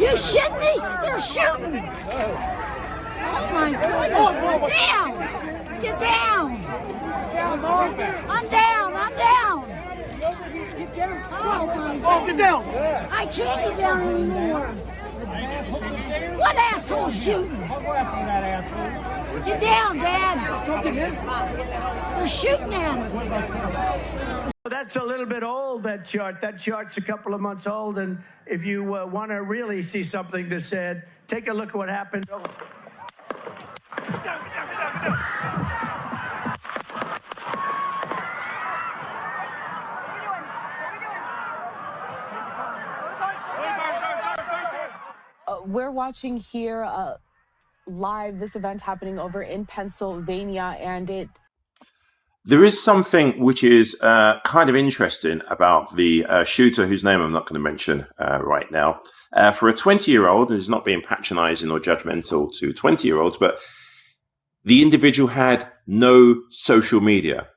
You shit me? They're shooting. Oh my goodness. Get down. Get down. I'm down. I'm down. Oh my God. Get down. I can't get down anymore. What asshole shooting? Get down, Dad. They're shooting at us. That's a little bit old, that chart. That chart's a couple of months old, and if you want to really see something that's said, take a look at what happened. We're watching here live this event happening over in Pennsylvania, and there is something which is kind of interesting about the shooter, whose name I'm not going to mention right now. For a 20-year-old, and it's not being patronizing or judgmental to 20-year-olds, but the individual had no social media.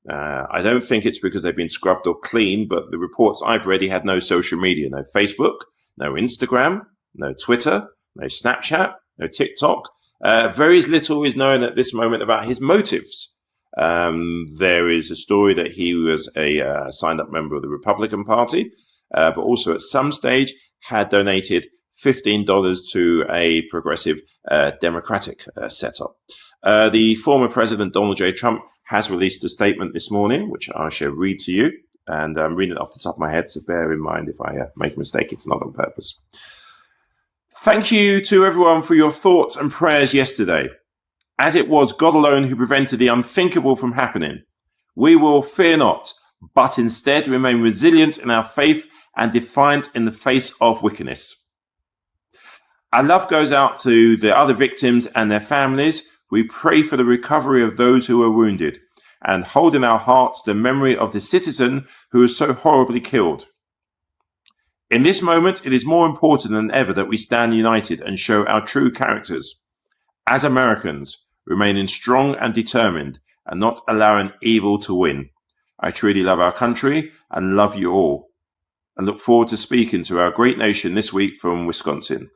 I don't think it's because they've been scrubbed or cleaned, but the reports I've read, he had no social media, no Facebook, no Instagram, no Twitter, no Snapchat, no TikTok. Very little is known at this moment about his motives. There is a story that he was a signed-up member of the Republican Party, but also at some stage had donated $15 to a progressive Democratic setup. The former President Donald J. Trump has released a statement this morning, which I shall read to you. And I'm reading it off the top of my head, so bear in mind if I make a mistake, it's not on purpose. Thank you to everyone for your thoughts and prayers yesterday. As it was God alone who prevented the unthinkable from happening, we will fear not, but instead remain resilient in our faith and defiant in the face of wickedness. Our love goes out to the other victims and their families. We pray for the recovery of those who were wounded and hold in our hearts the memory of the citizen who was so horribly killed. In this moment, it is more important than ever that we stand united and show our true characters. As Americans, remaining strong and determined and not allowing evil to win. I truly love our country and love you all, and look forward to speaking to our great nation this week from Wisconsin.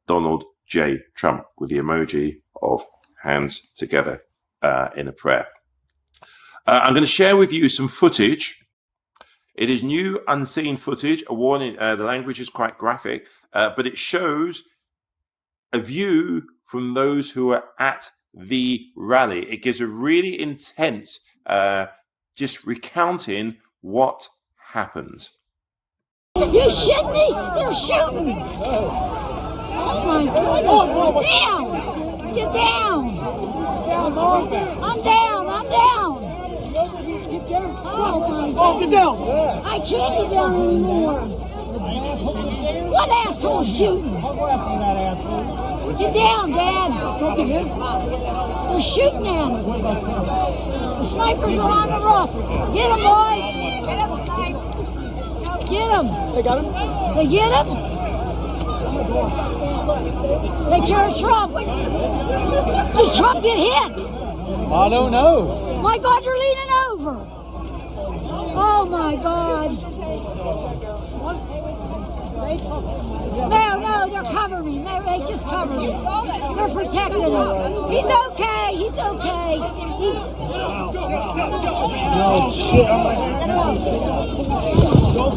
Donald J. Trump, with the emoji of hands together in a prayer. I'm going to share with you some footage. It is new, unseen footage. A warning, the language is quite graphic, but it shows a view from those who are at the rally. It gives a really intense, just recounting what happened. You shit me? They're shooting. Oh my goodness. Get down. Get down. I'm down. I'm down. Oh my God. Get down. I can't get down anymore. What asshole shooting? Get down, Dad. They're shooting at us. The snipers are on the roof. Get them, boys. Get them. They got him? They get him? They carry Trump. Did Trump get hit? I don't know. My God, you're leaning over. Oh my God. No, they're covering me. They just cover me. They're protecting him. He's okay. He's okay. No shit. Don't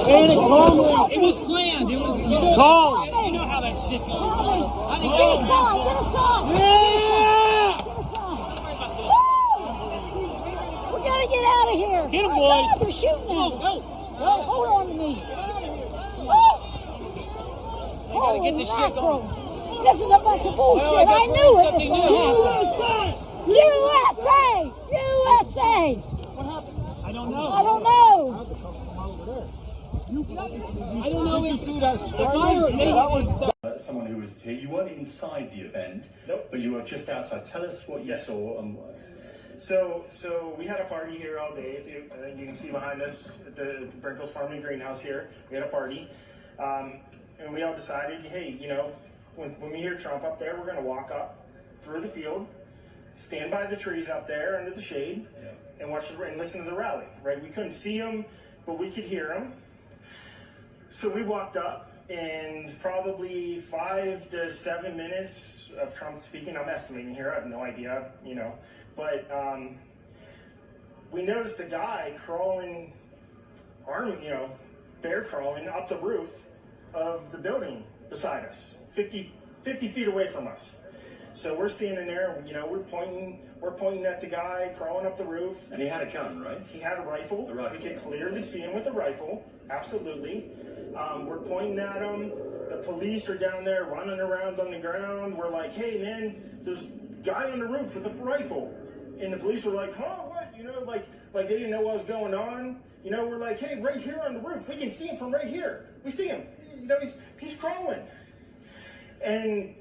panic. Calmly. It was planned. It was calm. You know how that shit goes. Get a sign. Get a sign. Yeah. Get a sign. Woo! We gotta get out of here. Get him, boys. God, they're shooting at us. Go. Hold on to me. They gotta get this shit going. This is a bunch of bullshit. I knew it was going to happen. USA! USA! What happened? I don't know. I don't know. I don't know if someone who was here. You weren't inside the event, nope, but you were just outside. Tell us what you saw. So we had a party here all day. You can see behind us at the Brinkles Farming Greenhouse here. We had a party. And we all decided, hey, you know, when we hear Trump up there, we're going to walk up through the field, stand by the trees up there under the shade, and watch and listen to the rally, right? We couldn't see him, but we could hear him. So we walked up, and probably 5 to 7 minutes of Trump speaking. I'm estimating here, I have no idea, you know, but we noticed a guy crawling, bear crawling up the roof of the building beside us, 50 feet away from us. So we're standing there, and, you know, we're pointing at the guy crawling up the roof. And he had a gun, right? He had a rifle. We could clearly see him with a rifle. Absolutely. We're pointing at him. The police are down there running around on the ground. We're like, hey, man, there's a guy on the roof with a rifle. And the police were like, huh, what? You know, like they didn't know what was going on. You know, we're like, hey, right here on the roof. We can see him from right here. We see him. You know, he's crawling. And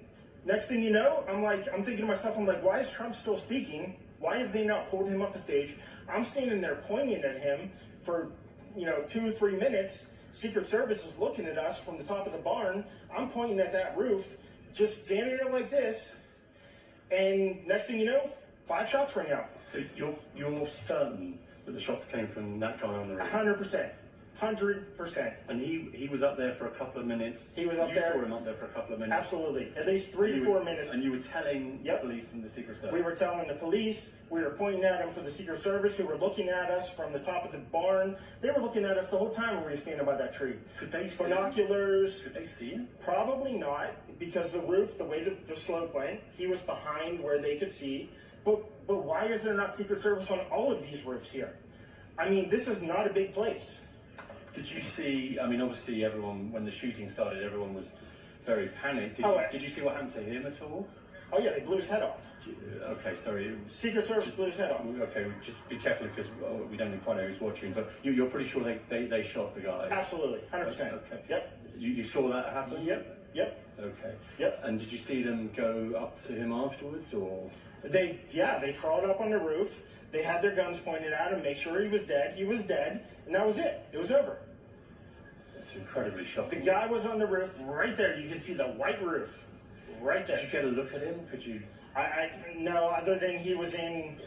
next thing you know, I'm thinking to myself, I'm like, why is Trump still speaking? Why have they not pulled him off the stage? I'm standing there pointing at him for, 2 or 3 minutes. Secret Service is looking at us from the top of the barn. I'm pointing at that roof, just standing there like this. And next thing you know, 5 shots ring out. So you're certain that the shots came from that guy on the roof? 100%. 100%. And he was up there for a couple of minutes. He was up there. You saw him up there for a couple of minutes. Absolutely. At least 3 to 4 minutes. And you were telling the police and the Secret Service? We were telling the police. We were pointing at them for the Secret Service, who were looking at us from the top of the barn. They were looking at us the whole time when we were standing by that tree. Could they see binoculars? Could they see him? Probably not, because the roof, the way the slope went, he was behind where they could see. But why is there not Secret Service on all of these roofs here? I mean, this is not a big place. Did you see, I mean, obviously everyone, when the shooting started, everyone was very panicked. Did you see what happened to him at all? Oh yeah, they blew his head off. Okay, sorry. Secret Service blew his head off. Okay, just be careful because we don't quite know who's watching, but you're pretty sure they shot the guy? Absolutely, 100%. Okay. Yep. You saw that happen? Yep. Okay. Yep. And did you see them go up to him afterwards, or? They crawled up on the roof. They had their guns pointed at him, make sure he was dead. He was dead, and that was it. It was over. It's incredibly shocking. The guy was on the roof right there. You can see the white roof right there. Did you get a look at him? Could you? No, other than he was in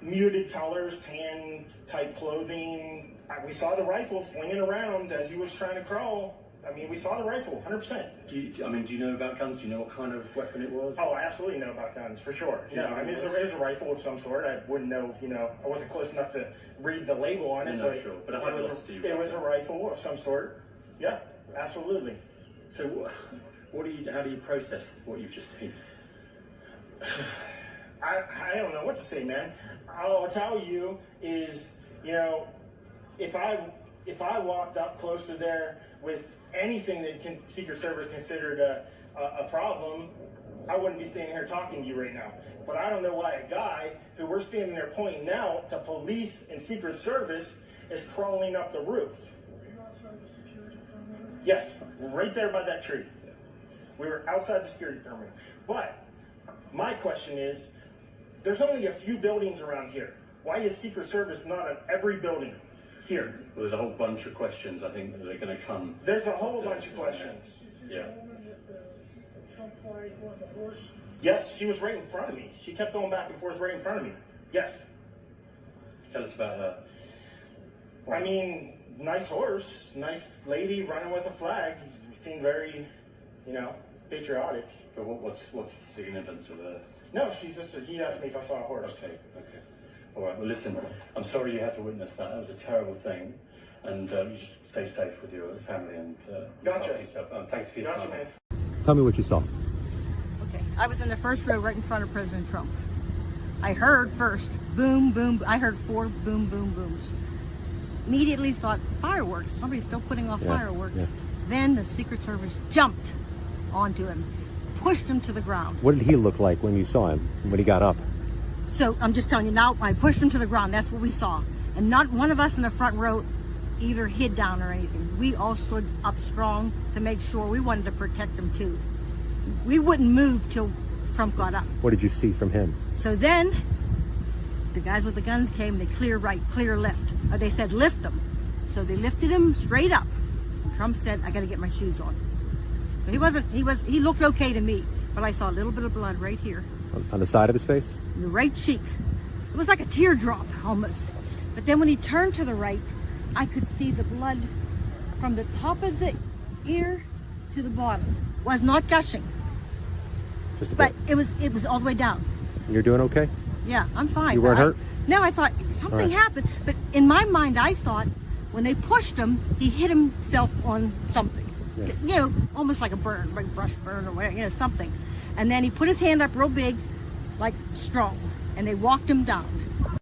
muted colors, tan type clothing. We saw the rifle flinging around as he was trying to crawl. I mean, we saw the rifle, 100%. Do you know about guns? Do you know what kind of weapon it was? Oh, I absolutely know about guns, for sure. No, I mean, it was a rifle of some sort. I wouldn't know, I wasn't close enough to read the label on it, but it was a rifle of some sort. Yeah, absolutely. So how do you process what you've just seen? I don't know what to say, man. All I'll tell you is, if I walked up close to there with anything that Secret Service considered a problem, I wouldn't be standing here talking to you right now. But I don't know why a guy who we're standing there pointing out to police and Secret Service is crawling up the roof. Were you outside the security perimeter? Yes, right there by that tree. We were outside the security perimeter. But my question is, there's only a few buildings around here. Why is Secret Service not at every building here? Well, there's a whole bunch of questions, I think, that are going to come. There's a whole bunch of questions. Yeah. Trump flag on the horse? Yes, she was right in front of me. She kept going back and forth right in front of me. Yes. Tell us about her. I mean, nice horse, nice lady running with a flag. Seemed very, patriotic. But what's the significance of her? No, he asked me if I saw a horse. Okay. All right, well, listen, I'm sorry you had to witness that. That was a terrible thing. And you just stay safe with your family and look after yourself. Thanks for your time. Man. Tell me what you saw. Okay, I was in the first row right in front of President Trump. I heard first, boom, boom. I heard 4 boom, boom, booms. Immediately thought, fireworks. Somebody's still putting off fireworks. Yeah. Then the Secret Service jumped onto him, pushed him to the ground. What did he look like when you saw him, when he got up? So I'm just telling you now, I pushed him to the ground. That's what we saw. And not one of us in the front row either hid down or anything. We all stood up strong to make sure. We wanted to protect him too. We wouldn't move till Trump got up. What did you see from him? So then the guys with the guns came, they clear right, clear left. Or they said lift him. So they lifted him straight up. And Trump said, I gotta get my shoes on. But he looked okay to me, but I saw a little bit of blood right here. On the side of his face? The right cheek. It was like a teardrop almost. But then when he turned to the right, I could see the blood from the top of the ear to the bottom. Was not gushing, Just a but bit. it was all the way down. You're doing okay? Yeah, I'm fine. You weren't hurt? No, I thought something All right. happened, but in my mind, I thought when they pushed him, he hit himself on something. Yeah. You know, almost like a burn, like brush burn or whatever, you know, something. And then he put his hand up real big, like strong, and they walked him down.